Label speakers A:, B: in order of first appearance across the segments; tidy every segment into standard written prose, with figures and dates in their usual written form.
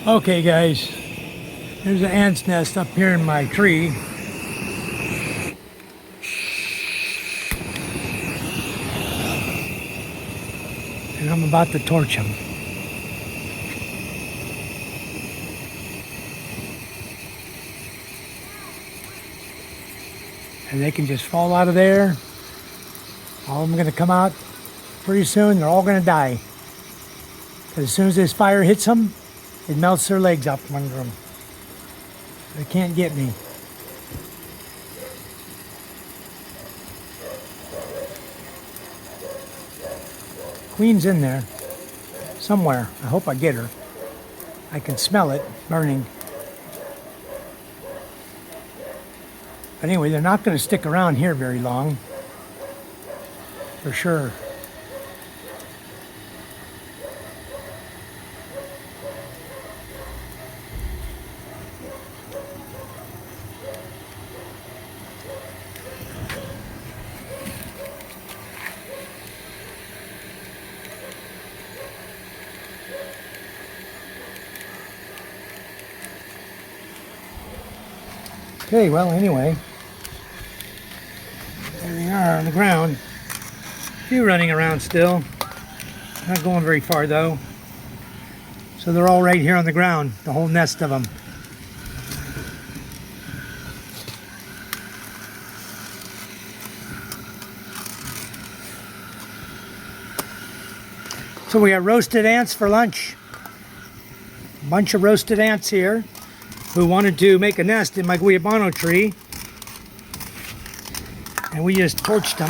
A: Okay guys, there's an ant's nest up here in my tree. And I'm about to torch them. And they can just fall out of there. All of them are going to come out pretty soon. They're all going to die. Because as soon as this fire hits them, it melts their legs up from under them. They can't get me. Queen's in there somewhere. I hope I get her. I can smell it burning. But anyway, they're not going to stick around here very long. For sure. Okay, well, anyway, there they are on the ground. A few running around still. Not going very far, though. So they're all right here on the ground, the whole nest of them. So we got roasted ants for lunch. A bunch of roasted ants here who wanted to make a nest in my Guyabano tree. And we just torched them.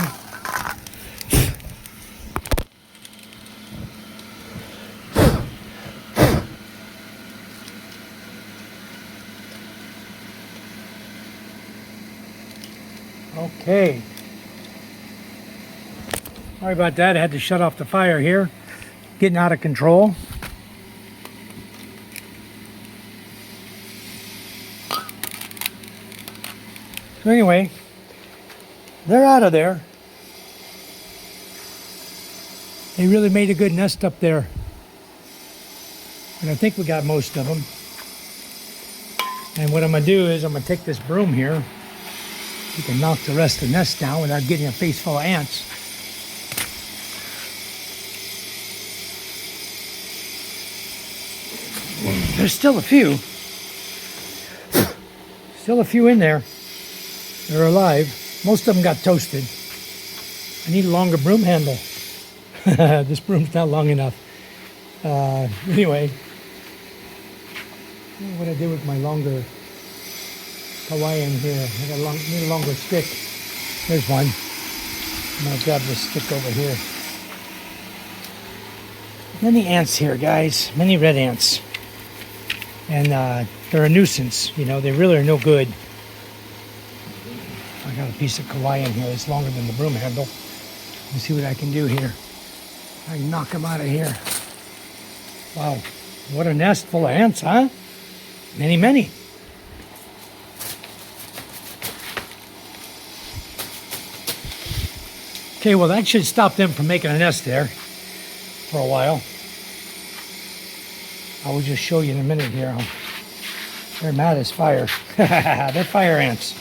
A: Okay. Sorry about that. I had to shut off the fire here. Getting out of control. So anyway, they're out of there. They really made a good nest up there. And I think we got most of them. And what I'm going to do is I'm going to take this broom here. You can knock the rest of the nest down without getting a face full of ants. There's still a few. Still a few in there. They're alive. Most of them got toasted. I need a longer broom handle. This broom's not long enough. Anyway, what I did with my longer Hawaiian here. I got need a longer stick. There's one. I'm going to grab this stick over here. Many ants here, guys. Many red ants. And they're a nuisance. You know, they really are no good. I got a piece of Hawaiian here that's longer than the broom handle. Let's see what I can do here. I can knock them out of here. Wow. What a nest full of ants, huh? Many, many. Okay, well that should stop them from making a nest there for a while. I will just show you in a minute here. They're mad as fire. They're fire ants.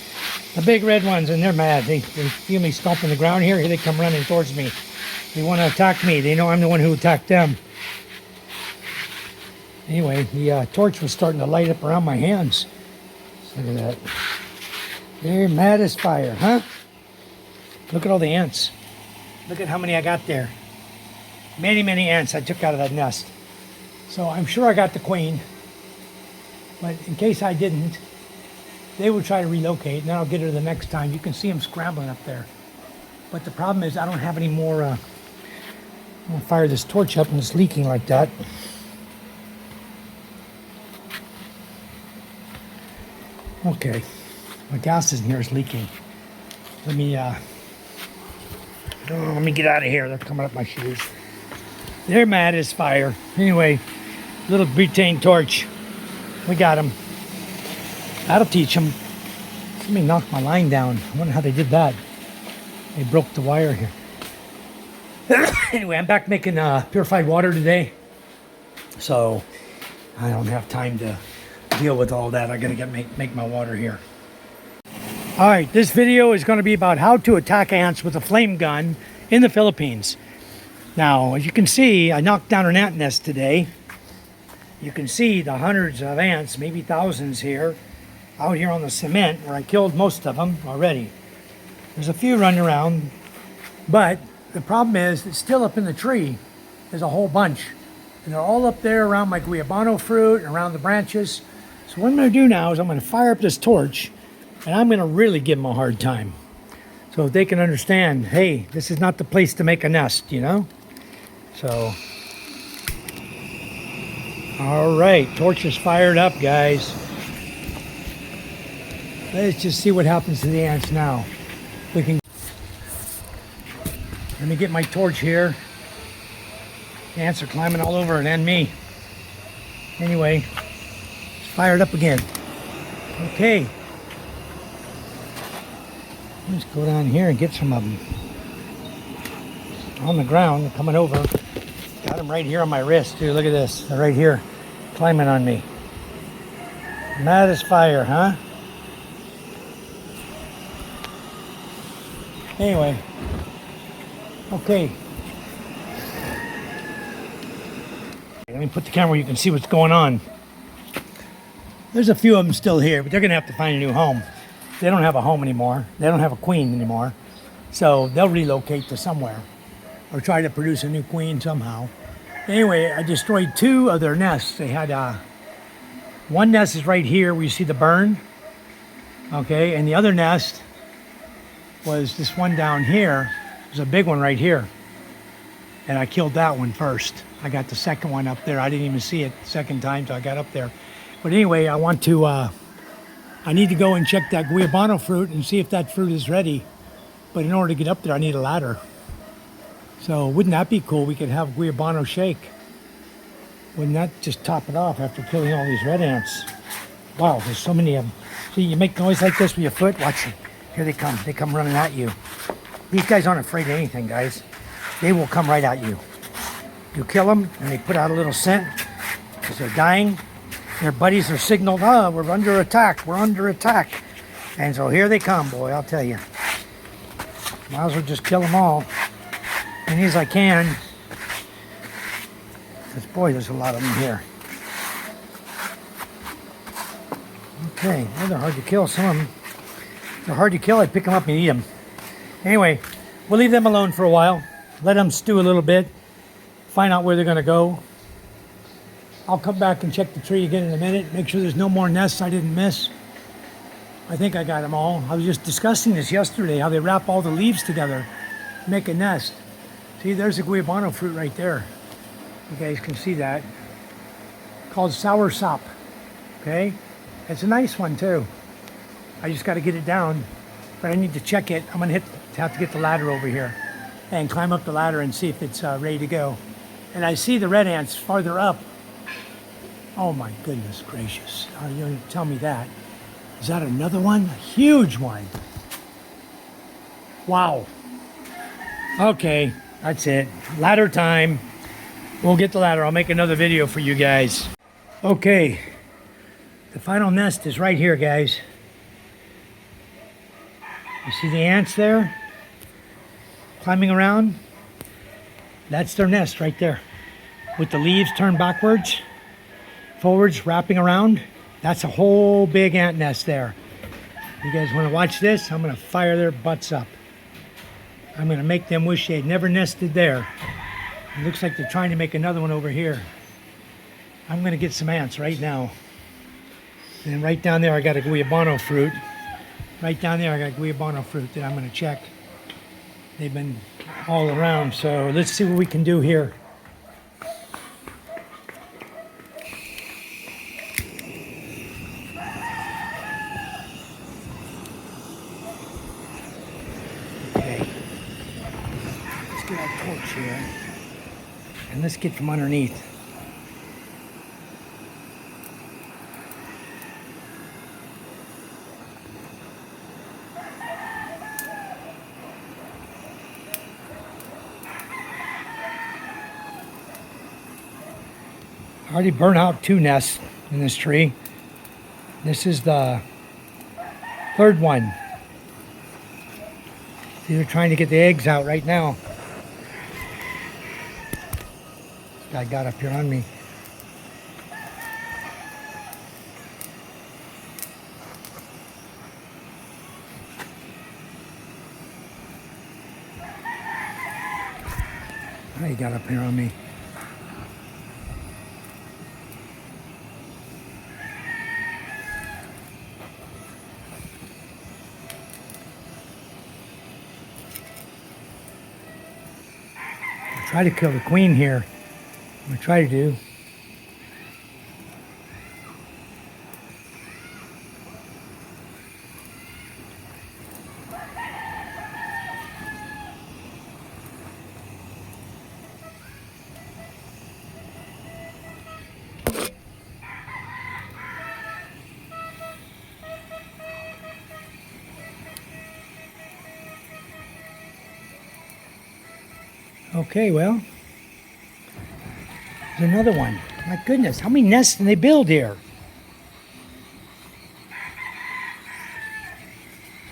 A: The big red ones, and they're mad. They feel me stomping the ground here. Here they come running towards me. They want to attack me. They know I'm the one who attacked them. Anyway, the torch was starting to light up around my hands. Look at that. They're mad as fire, huh? Look at all the ants. Look at how many I got there. Many, many ants I took out of that nest. So I'm sure I got the queen. But in case I didn't, they will try to relocate, and then I'll get her the next time. You can see them scrambling up there. But the problem is I don't have any more. I'm going to fire this torch up and it's leaking like that. Okay. My gas in here is leaking. Let me get out of here. They're coming up my shoes. They're mad as fire. Anyway, little butane torch. We got them. That'll teach them. Let me knock my line down. I wonder how they did that. They broke the wire here. Anyway, I'm back making purified water today. So I don't have time to deal with all that. I gotta make my water here. All right, this video is going to be about how to attack ants with a flame gun in the Philippines. Now, as you can see, I knocked down an ant nest today. You can see the hundreds of ants, maybe thousands here, out here on the cement where I killed most of them already. There's a few running around, but the problem is it's still up in the tree. There's a whole bunch. And they're all up there around my Guyabano fruit and around the branches. So what I'm going to do now is I'm going to fire up this torch, and I'm going to really give them a hard time. So they can understand, hey, this is not the place to make a nest, you know? So, all right, torch is fired up, guys. Let's just see what happens to the ants now. We can. Let me get my torch here. The ants are climbing all over it and me. Anyway, it's fired up again. Okay. Let's go down here and get some of them. On the ground, they're coming over. Got them right here on my wrist, too. Look at this. They're right here, climbing on me. Mad as fire, huh? Anyway. Okay. Let me put the camera where you can see what's going on. There's a few of them still here, but they're going to have to find a new home. They don't have a home anymore. They don't have a queen anymore. So they'll relocate to somewhere or try to produce a new queen somehow. Anyway, I destroyed 2 of their nests. They had one nest is right here where you see the burn. Okay, and the other nest was this one down here. There's a big one right here. And I killed that one first. I got the second one up there. I didn't even see it the second time till I got up there. But anyway, I need to go and check that Guyabano fruit and see if that fruit is ready. But in order to get up there, I need a ladder. So wouldn't that be cool? We could have Guyabano shake. Wouldn't that just top it off after killing all these red ants? Wow, there's so many of them. See, you make noise like this with your foot. Watch it. Here they come. They come running at you. These guys aren't afraid of anything, guys. They will come right at you. You kill them, and they put out a little scent because they're dying. Their buddies are signaled, oh, we're under attack. We're under attack. And so here they come, boy, I'll tell you. Might as well just kill them all. As many as I can. Because, boy, there's a lot of them here. Okay, well, they're hard to kill. Some of them, they're hard to kill. I pick them up and eat them. Anyway, we'll leave them alone for a while. Let them stew a little bit. Find out where they're going to go. I'll come back and check the tree again in a minute. Make sure there's no more nests I didn't miss. I think I got them all. I was just discussing this yesterday, how they wrap all the leaves together, make a nest. See, there's a Guyabano fruit right there. You guys can see that. Called sour sop. Okay? It's a nice one too. I just got to get it down, but I need to check it. I'm going to have to get the ladder over here and climb up the ladder and see if it's ready to go. And I see the red ants farther up. Oh my goodness gracious. You don't tell me that. Is that another one? A huge one. Wow. Okay, that's it. Ladder time. We'll get the ladder. I'll make another video for you guys. Okay. The final nest is right here, guys. You see the ants there? Climbing around? That's their nest right there. With the leaves turned backwards. Forwards, wrapping around. That's a whole big ant nest there. You guys want to watch this? I'm going to fire their butts up. I'm going to make them wish they'd never nested there. It looks like they're trying to make another one over here. I'm going to get some ants right now. And right down there I got a Guyabano fruit. Right down there I got Guyabano fruit that I'm going to check. They've been all around, so let's see what we can do here. Get our torch here and let's get from underneath. I already burned out 2 nests in this tree. This is the 3rd one. See, they're trying to get the eggs out right now. This guy got up here on me. Oh, he got up here on me. Try to kill the queen here. I'm gonna try to do. Okay, well, there's another one. My goodness, how many nests can they build here?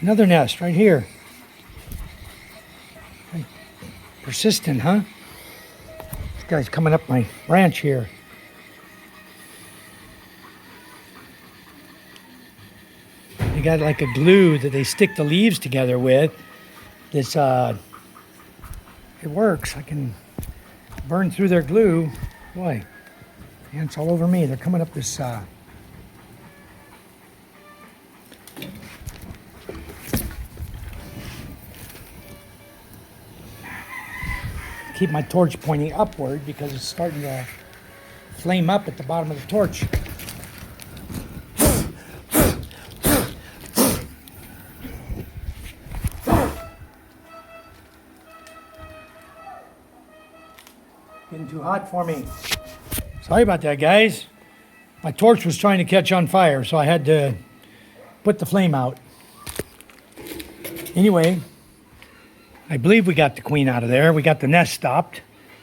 A: Another nest right here. Persistent, huh? This guy's coming up my branch here. They got like a glue that they stick the leaves together with. This, it works. I can burn through their glue. Boy, ants all over me. They're coming up this, keep my torch pointing upward because it's starting to flame up at the bottom of the torch. Getting too hot for me. Sorry about that, guys. My torch was trying to catch on fire, so I had to put the flame out. Anyway, I believe we got the queen out of there. We got the nest stopped.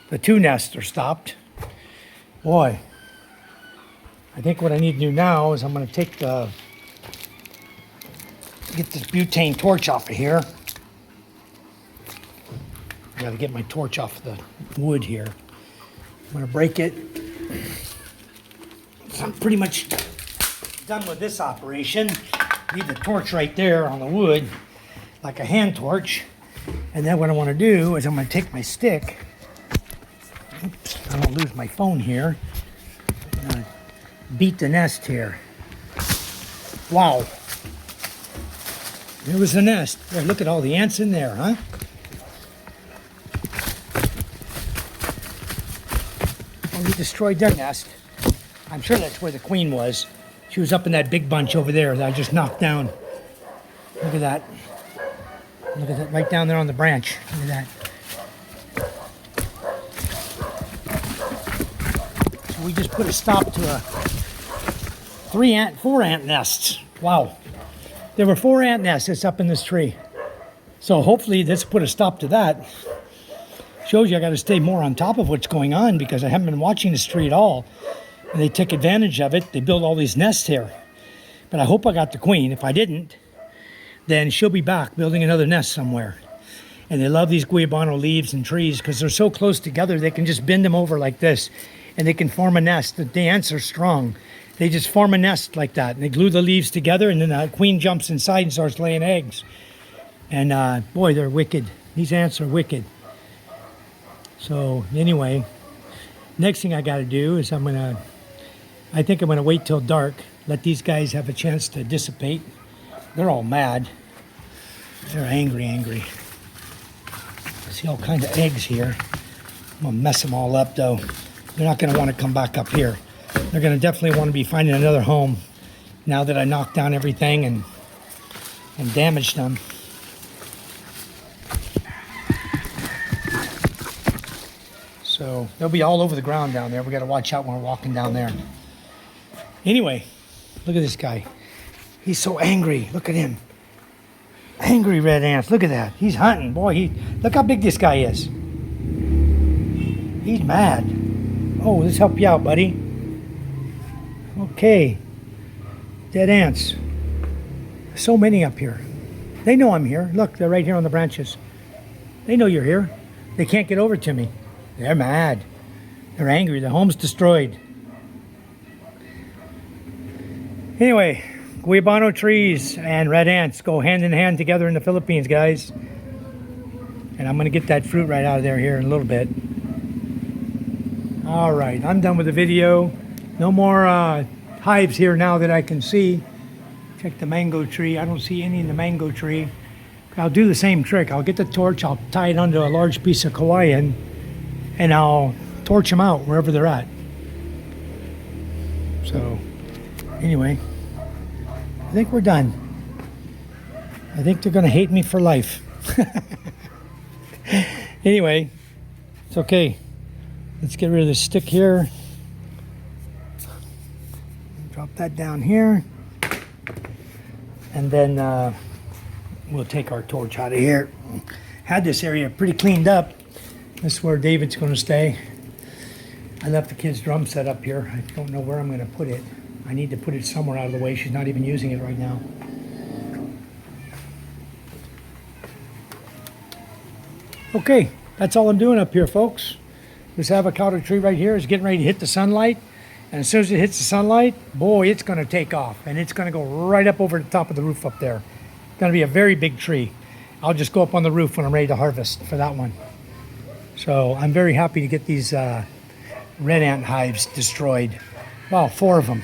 A: The 2 nests are stopped. Boy, I think what I need to do now is I'm going to take get this butane torch off of here. I got to get my torch off the wood here. I'm going to break it. So I'm pretty much done with this operation. Leave the torch right there on the wood, like a hand torch. And then what I want to do is I'm going to take my stick. Oops, I don't lose my phone here. I'm going to beat the nest here. Wow. There was the nest. There, look at all the ants in there, huh? Well, we destroyed their nest. I'm sure that's where the queen was. She was up in that big bunch over there that I just knocked down. Look at that. Look at that, right down there on the branch. Look at that. So we just put a stop to 4 ant nests. Wow. There were 4 ant nests that's up in this tree. So hopefully this put a stop to that. Shows you I got to stay more on top of what's going on because I haven't been watching this tree at all. And they take advantage of it. They build all these nests here. But I hope I got the queen. If I didn't, then she'll be back building another nest somewhere. And they love these Guyabano leaves and trees because they're so close together, they can just bend them over like this and they can form a nest. The ants are strong. They just form a nest like that and they glue the leaves together and then the queen jumps inside and starts laying eggs. And boy, they're wicked. These ants are wicked. So anyway, next thing I got to do is I think I'm going to wait till dark, let these guys have a chance to dissipate. They're all mad. They're angry. I see all kinds of eggs here. I'm gonna mess them all up though. They're not gonna want to come back up here. They're gonna definitely want to be finding another home now that I knocked down everything and damaged them. So they'll be all over the ground down there. We gotta watch out when we're walking down there. Anyway, look at this guy. He's so angry. Look at him. Angry red ants. Look at that. He's hunting. Boy, look how big this guy is. He's mad. Oh, let's help you out, buddy. Okay. Dead ants. So many up here. They know I'm here. Look, they're right here on the branches. They know you're here. They can't get over to me. They're mad. They're angry. The home's destroyed. Anyway, Guyabano trees and red ants go hand in hand together in the Philippines, guys. And I'm going to get that fruit right out of there here in a little bit. All right, I'm done with the video. No more hives here now that I can see. Check the mango tree. I don't see any in the mango tree. I'll do the same trick. I'll get the torch, I'll tie it onto a large piece of Hawaiian, and I'll torch them out wherever they're at. So, anyway, I think we're done. I think they're going to hate me for life. Anyway, it's okay. Let's get rid of this stick here. Drop that down here. And then we'll take our torch out of here. Had this area pretty cleaned up. This is where David's going to stay. I left the kid's drum set up here. I don't know where I'm going to put it. I need to put it somewhere out of the way. She's not even using it right now. Okay, that's all I'm doing up here, folks. This avocado tree right here is getting ready to hit the sunlight. And as soon as it hits the sunlight, boy, it's going to take off. And it's going to go right up over the top of the roof up there. It's going to be a very big tree. I'll just go up on the roof when I'm ready to harvest for that one. So I'm very happy to get these red ant hives destroyed. Wow, 4 of them.